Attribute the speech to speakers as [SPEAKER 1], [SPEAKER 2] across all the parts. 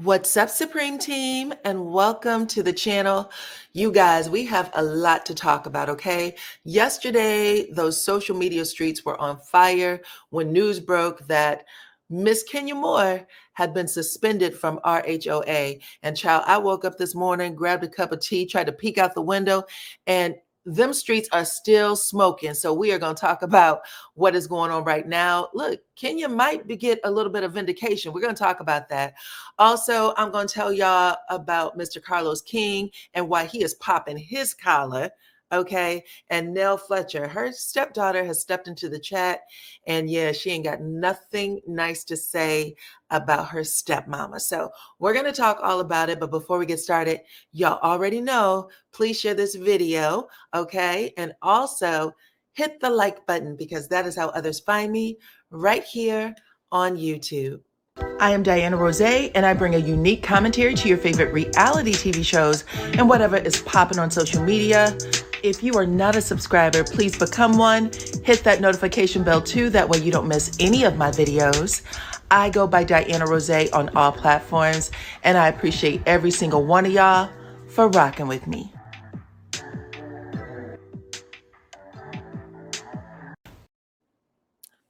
[SPEAKER 1] What's up, Supreme Team, and welcome to the channel. You guys, we have a lot to talk about, okay? Yesterday, those social media streets were on fire when news broke that Miss Kenya Moore had been suspended from RHOA. And child, I woke up this morning, grabbed a cup of tea, tried to peek out the window, and them streets are still smoking. So we are going to talk about what is going on right now. Look, Kenya might get a little bit of vindication. We're going to talk about that. Also, I'm going to tell y'all about Mr. Carlos King and why he is popping his collar. Okay. And Nell Fletcher, her stepdaughter, has stepped into the chat. And yeah, she ain't got nothing nice to say about her stepmama. So we're going to talk all about it. But before we get started, y'all already know, please share this video. Okay. And also hit the like button because that is how others find me right here on YouTube. I am DYANAROZAY, and I bring a unique commentary to your favorite reality TV shows and whatever is popping on social media. If you are not a subscriber, please become one. Hit that notification bell too, that way you don't miss any of my videos. I go by DYANAROZAY on all platforms, and I appreciate every single one of y'all for rocking with me.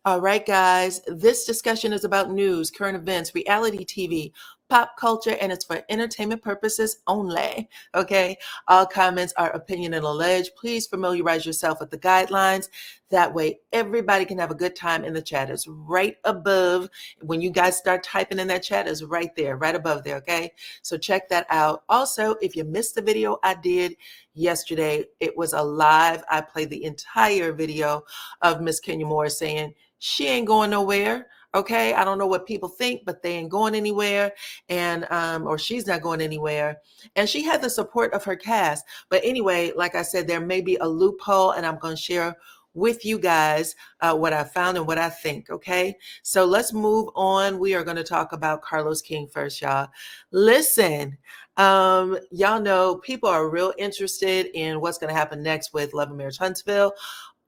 [SPEAKER 1] All right, guys, this discussion is about news, current events, reality TV, pop culture, and it's for entertainment purposes only. Okay, all comments are opinion and alleged. Please familiarize yourself with the guidelines. That way, everybody can have a good time in the chat. It's right above. When you guys start typing in that chat, is right there, right above there. Okay, so check that out. Also, if you missed the video I did yesterday, it was a live. I played the entire video of Miss Kenya Moore saying, she ain't going nowhere. Okay. I don't know what people think, but they ain't going anywhere. And, or she's not going anywhere. And she had the support of her cast. But anyway, like I said, there may be a loophole, and I'm going to share with you guys what I found and what I think. Okay. So let's move on. We are going to talk about Carlos King first, y'all. Listen, y'all know people are real interested in what's going to happen next with Love and Marriage Huntsville.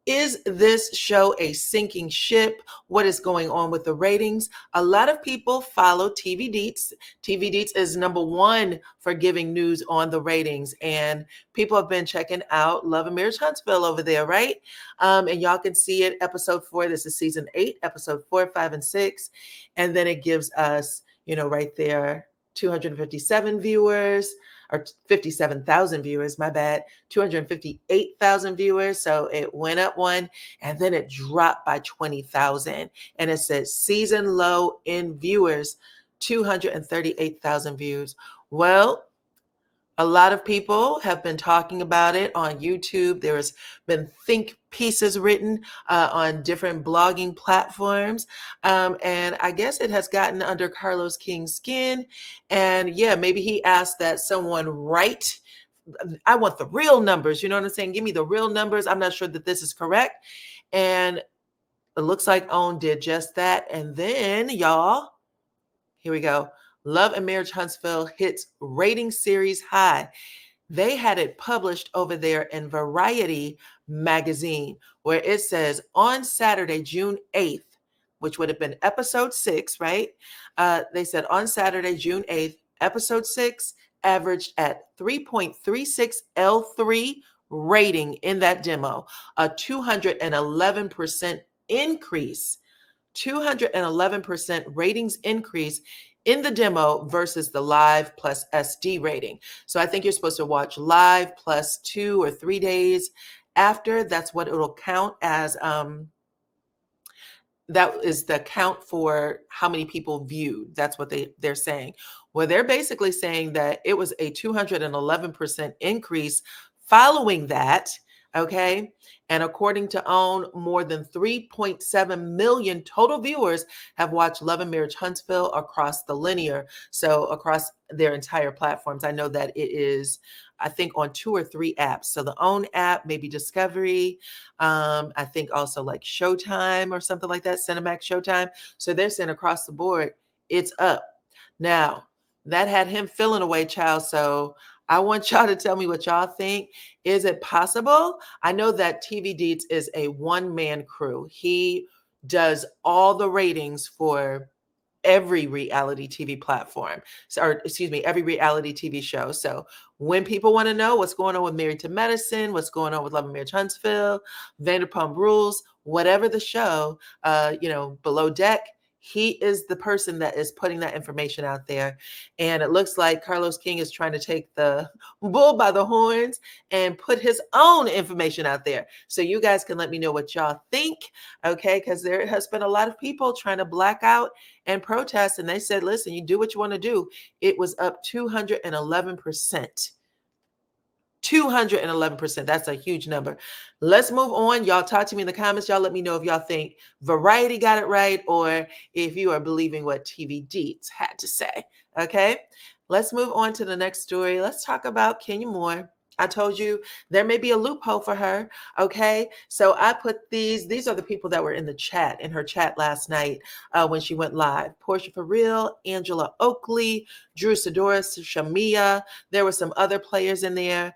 [SPEAKER 1] Is this show a sinking ship? What is going on with the ratings? A lot of people follow TV Deets. TV Deets is number one for giving news on the ratings. And people have been checking out Love and Marriage Huntsville over there, right? And y'all can see it, episode 4. This is season 8, episode 4, 5, and 6. And then it gives us, right there, 257 viewers, or 57,000 viewers, my bad, 258,000 viewers. So it went up one, and then it dropped by 20,000. And it says season low in viewers, 238,000 views. Well, a lot of people have been talking about it on YouTube. There's been think pieces written on different blogging platforms. And I guess it has gotten under Carlos King's skin. And yeah, maybe he asked that someone write, I want the real numbers. You know what I'm saying? Give me the real numbers. I'm not sure that this is correct. And it looks like OWN did just that. And then, y'all, here we go. Love and Marriage Huntsville hits rating series high. They had it published over there in Variety magazine, where it says on Saturday, June 8th, which would have been episode 6, right? They said on Saturday, June 8th, episode 6 averaged at 3.36 L3 rating in that demo, a 211% increase. 211% ratings increase in the demo versus the live plus SD rating. So I think you're supposed to watch live plus 2 or 3 days after. That's what it'll count as. That is the count for how many people viewed. That's what they're saying. Well, they're basically saying that it was a 211% increase following that. Okay. And according to OWN, more than 3.7 million total viewers have watched Love and Marriage Huntsville across the linear. So across their entire platforms. I know that it is, I think, on 2 or 3 apps. So the OWN app, maybe Discovery, I think also like Showtime or something like that, Cinemax Showtime. So they're saying across the board, it's up. Now, that had him feeling away, child. So I want y'all to tell me what y'all think. Is it possible? I know that TV Deets is a one-man crew. He does all the ratings for every reality TV platform, or excuse me, every reality TV show. So when people want to know what's going on with Married to Medicine, what's going on with Love and Marriage Huntsville, Vanderpump Rules, whatever the show, Below Deck, he is the person that is putting that information out there. And it looks like Carlos King is trying to take the bull by the horns and put his own information out there. So you guys can let me know what y'all think, okay? Because there has been a lot of people trying to black out and protest, and they said, listen, you do what you want to do. It was up 211%. 211%. That's a huge number. Let's move on. Y'all talk to me in the comments. Y'all let me know if y'all think Variety got it right or if you are believing what TV Deets had to say. Okay. Let's move on to the next story. Let's talk about Kenya Moore. I told you there may be a loophole for her. Okay. So I put these are the people that were in the chat, in her chat last night when she went live. Portia For Real, Angela Oakley, Drew Sidoris, Shamia. There were some other players in there,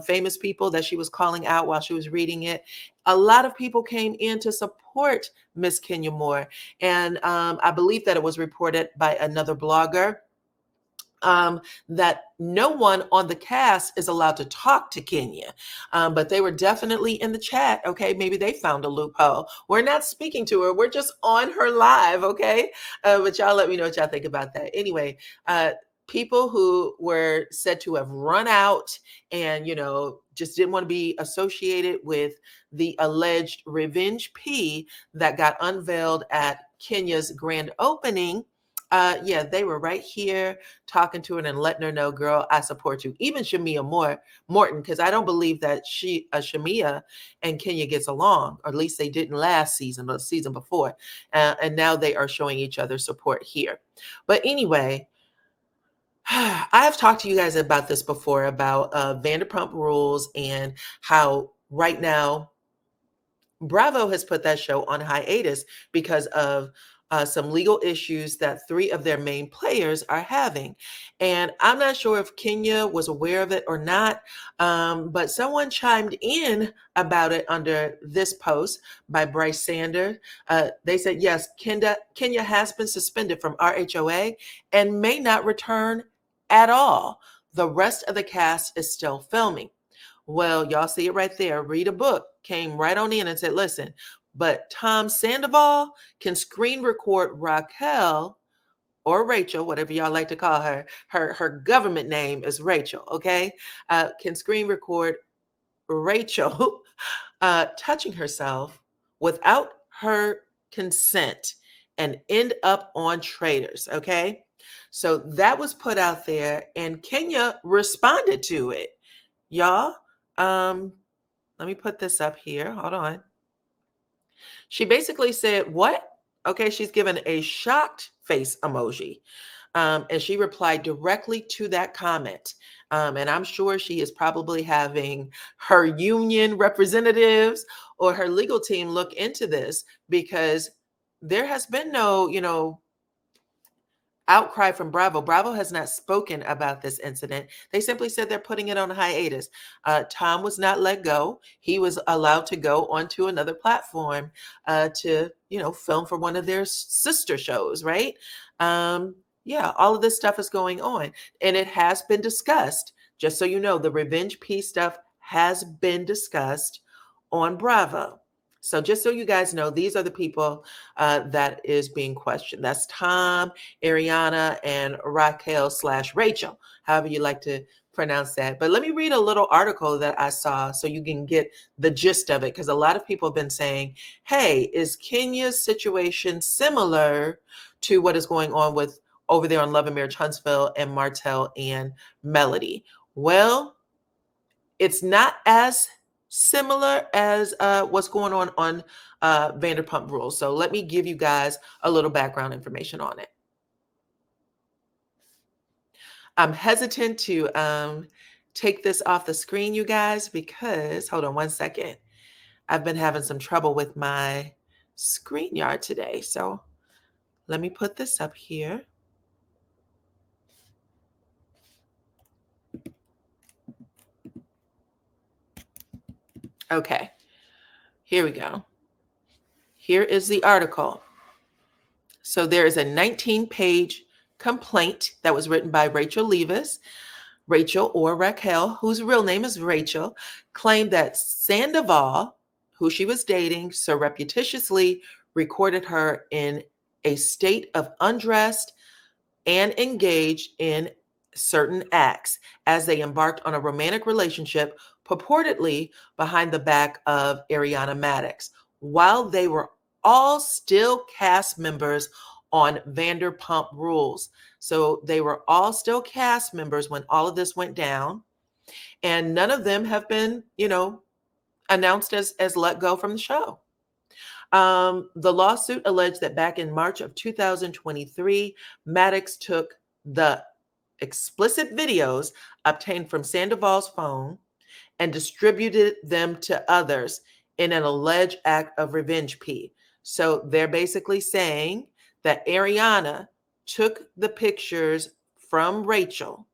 [SPEAKER 1] famous people that she was calling out while she was reading it. A lot of people came in to support Miss Kenya Moore. And I believe that it was reported by another blogger that no one on the cast is allowed to talk to Kenya. But they were definitely in the chat. Okay, maybe they found a loophole. We're not speaking to her. We're just on her live. Okay, but y'all let me know what y'all think about that. Anyway, people who were said to have run out and, just didn't want to be associated with the alleged revenge P that got unveiled at Kenya's grand opening. They were right here talking to her and letting her know, girl, I support you. Even Shamia Morton, because I don't believe that Shamia and Kenya gets along, or at least they didn't last season, but the season before. And now they are showing each other support here. But anyway, I have talked to you guys about this before, about Vanderpump Rules and how right now Bravo has put that show on hiatus because of some legal issues that three of their main players are having. And I'm not sure if Kenya was aware of it or not, but someone chimed in about it under this post by Bryce Sanders. They said, yes, Kenya has been suspended from RHOA and may not return at all. The rest of the cast is still filming. Well, y'all see it right there. Read a Book came right on in and said, listen, but Tom Sandoval can screen record Raquel or Rachel, whatever y'all like to call her. Her government name is Rachel, okay? Can screen record Rachel touching herself without her consent and end up on Traders, okay? So that was put out there and Kenya responded to it. Y'all, let me put this up here. Hold on. She basically said, what? Okay, she's given a shocked face emoji. And she replied directly to that comment. And I'm sure she is probably having her union representatives or her legal team look into this because there has been no, outcry from Bravo. Bravo has not spoken about this incident. They simply said they're putting it on hiatus. Tom was not let go. He was allowed to go onto another platform to, film for one of their sister shows, right? All of this stuff is going on. And it has been discussed. Just so you know, the revenge piece stuff has been discussed on Bravo. So just so you guys know, these are the people that is being questioned. That's Tom, Ariana, and Raquel/Rachel, however you like to pronounce that. But let me read a little article that I saw so you can get the gist of it, because a lot of people have been saying, hey, is Kenya's situation similar to what is going on with over there on Love and Marriage Huntsville and Martell and Melody? Well, it's not as similar as what's going on Vanderpump Rules. So let me give you guys a little background information on it. I'm hesitant to take this off the screen, you guys, because, hold on one second. I've been having some trouble with my StreamYard today. So let me put this up here. Okay, here we go. Here is the article. So there is a 19-page complaint that was written by Rachel Levis. Rachel, or Raquel, whose real name is Rachel, claimed that Sandoval, who she was dating, surreptitiously recorded her in a state of undressed and engaged in certain acts as they embarked on a romantic relationship, purportedly behind the back of Ariana Madix, while they were all still cast members on Vanderpump Rules. So they were all still cast members when all of this went down, and none of them have been, announced as let go from the show. The lawsuit alleged that back in March of 2023, Maddox took the explicit videos obtained from Sandoval's phone and distributed them to others in an alleged act of revenge P. So they're basically saying that Ariana took the pictures from Rachel,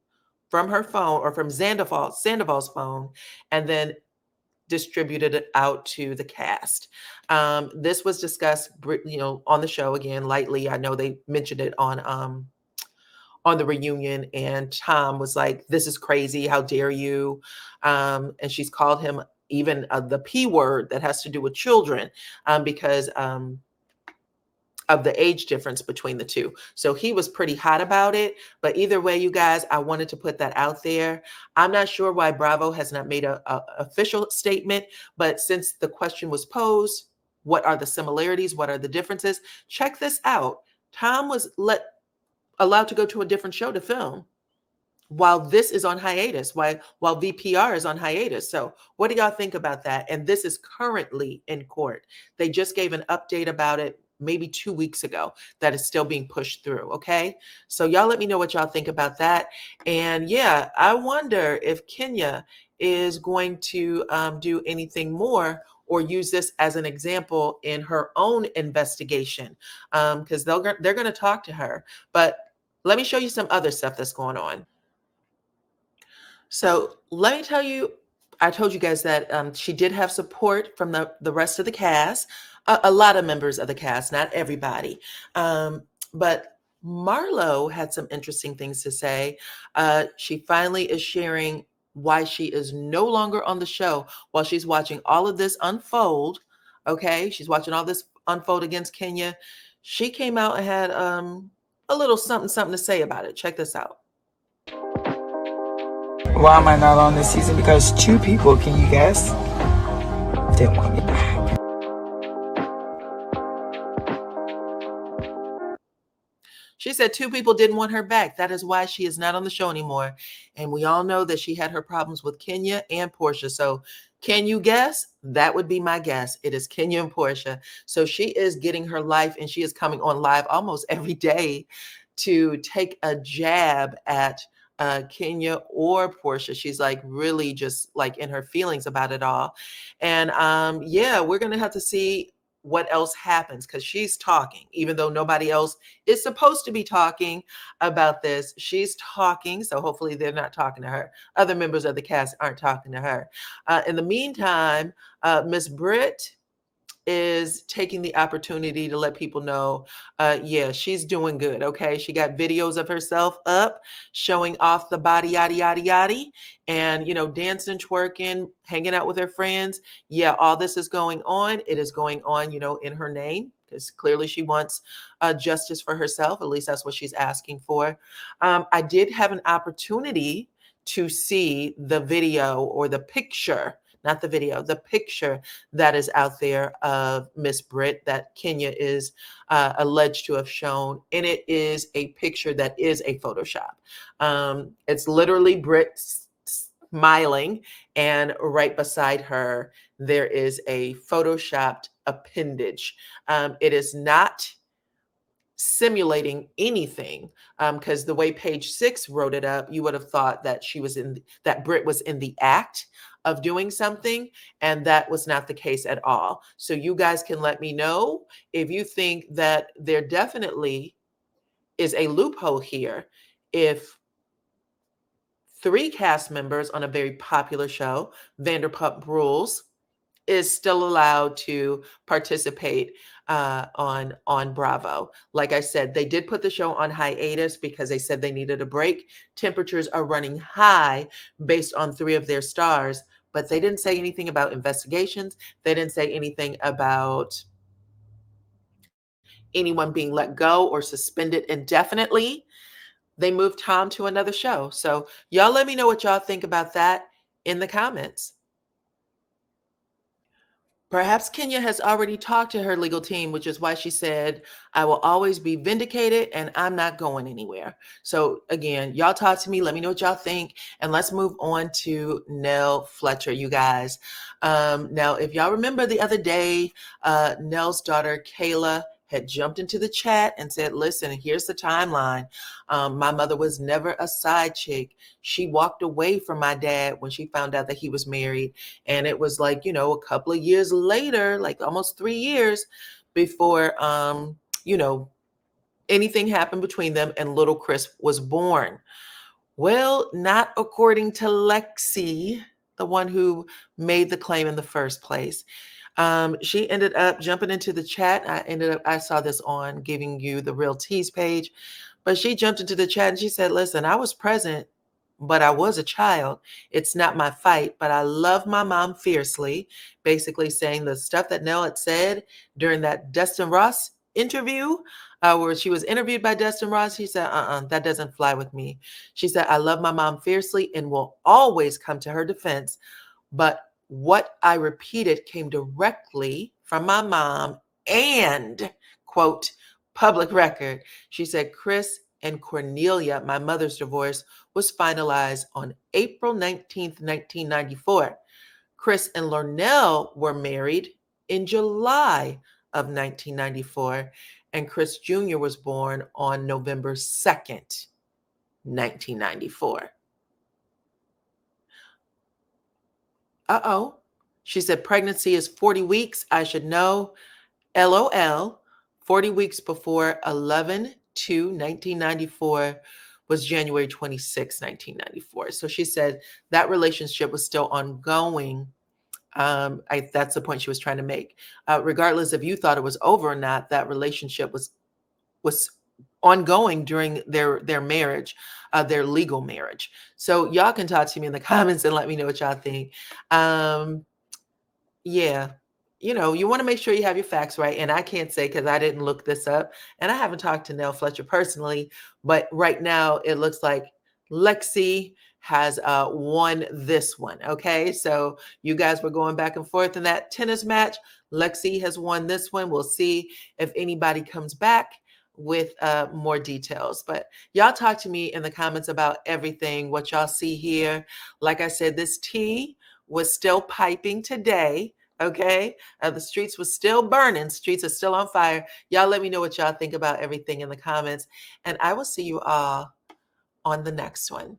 [SPEAKER 1] from her phone, or from Sandoval's phone, and then distributed it out to the cast. This was discussed, on the show again lightly. I know they mentioned it on the reunion, and Tom was like, "This is crazy. How dare you?" And she's called him even the P word that has to do with children, because of the age difference between the two. So he was pretty hot about it. But either way, you guys, I wanted to put that out there. I'm not sure why Bravo has not made a official statement, but since the question was posed, what are the similarities? What are the differences? Check this out. Tom was allowed to go to a different show to film while this is on hiatus, while VPR is on hiatus. So what do y'all think about that? And this is currently in court. They just gave an update about it maybe 2 weeks ago that is still being pushed through. Okay. So y'all let me know what y'all think about that. And yeah, I wonder if Kenya is going to do anything more or use this as an example in her own investigation, because they're going to talk to her. But let me show you some other stuff that's going on. So let me tell you, I told you guys that she did have support from the rest of the cast, a lot of members of the cast, not everybody. But Marlo had some interesting things to say. She finally is sharing why she is no longer on the show while she's watching all of this unfold. Okay, she's watching all this unfold against Kenya. She came out and had a little something to say about it. Check this out.
[SPEAKER 2] Why am I not on this season? Because two people, can you guess, didn't want me back.
[SPEAKER 1] She said two people didn't want her back. That is why she is not on the show anymore. And we all know that she had her problems with Kenya and Portia. So can you guess? That would be my guess. It is Kenya and Portia. So she is getting her life, and she is coming on live almost every day to take a jab at Kenya or Portia. She's like really just like in her feelings about it all. And yeah, we're going to have to see what else happens, because she's talking, even though nobody else is supposed to be talking about this. She's talking. So hopefully they're not talking to her. Other members of the cast aren't talking to her. In the meantime, Miss Britt is taking the opportunity to let people know, yeah, she's doing good. Okay. She got videos of herself up showing off the body, yada, yada, yada, and, dancing, twerking, hanging out with her friends. Yeah, all this is going on. It is going on, in her name, because clearly she wants justice for herself. At least that's what she's asking for. I did have an opportunity to see the video, or the picture, not the video, the picture that is out there of Miss Britt that Kenya is alleged to have shown. And it is a picture that is a Photoshop. It's literally Britt smiling, and right beside her, there is a Photoshopped appendage. It is not simulating anything, because the way page 6 wrote it up, you would have thought that that Britt was in the act of doing something, and that was not the case at all. So you guys can let me know if you think that there definitely is a loophole here, if 3 cast members on a very popular show, Vanderpump Rules, is still allowed to participate on Bravo. Like I said, they did put the show on hiatus because they said they needed a break. Temperatures are running high based on 3 of their stars, but they didn't say anything about investigations. They didn't say anything about anyone being let go or suspended indefinitely. They moved Tom to another show. So y'all let me know what y'all think about that in the comments. Perhaps Kenya has already talked to her legal team, which is why she said, I will always be vindicated and I'm not going anywhere. So again, y'all talk to me. Let me know what y'all think. And let's move on to Nell Fletcher, you guys. Now, if y'all remember the other day, Nell's daughter, Kayla, had jumped into the chat and said, listen, here's the timeline. My mother was never a side chick. She walked away from my dad when she found out that he was married. And it was like, a couple of years later, like almost 3 years before, anything happened between them and little Chris was born. Well, not according to Lexi, the one who made the claim in the first place. She ended up jumping into the chat. I saw this on Giving You the Real Tease page, but she jumped into the chat and she said, listen, I was present, but I was a child. It's not my fight, but I love my mom fiercely. Basically saying the stuff that Nell had said during that Dustin Ross interview, where she was interviewed by Dustin Ross. She said, that doesn't fly with me. She said, I love my mom fiercely and will always come to her defense. But what I repeated came directly from my mom and, quote, public record. She said, Chris and Cornelia, my mother's divorce, was finalized on April 19th, 1994. Chris and Lornell were married in July of 1994, and Chris Jr. was born on November 2nd, 1994. Uh-oh. She said, pregnancy is 40 weeks. I should know. LOL. 40 weeks before 11/2/1994 was January 26, 1994. So she said that relationship was still ongoing. That's the point she was trying to make. Regardless if you thought it was over or not, that relationship was ongoing during their marriage, their legal marriage. So y'all can talk to me in the comments and let me know what y'all think. Yeah, you want to make sure you have your facts right. And I can't say because I didn't look this up and I haven't talked to Nell Fletcher personally, but right now it looks like Lexi has won this one. Okay, so you guys were going back and forth in that tennis match. Lexi has won this one. We'll see if anybody comes back with more details. But y'all talk to me in the comments about everything, what y'all see here. Like I said, this tea was still piping today. Okay. The streets was still burning. Streets are still on fire. Y'all let me know what y'all think about everything in the comments. And I will see you all on the next one.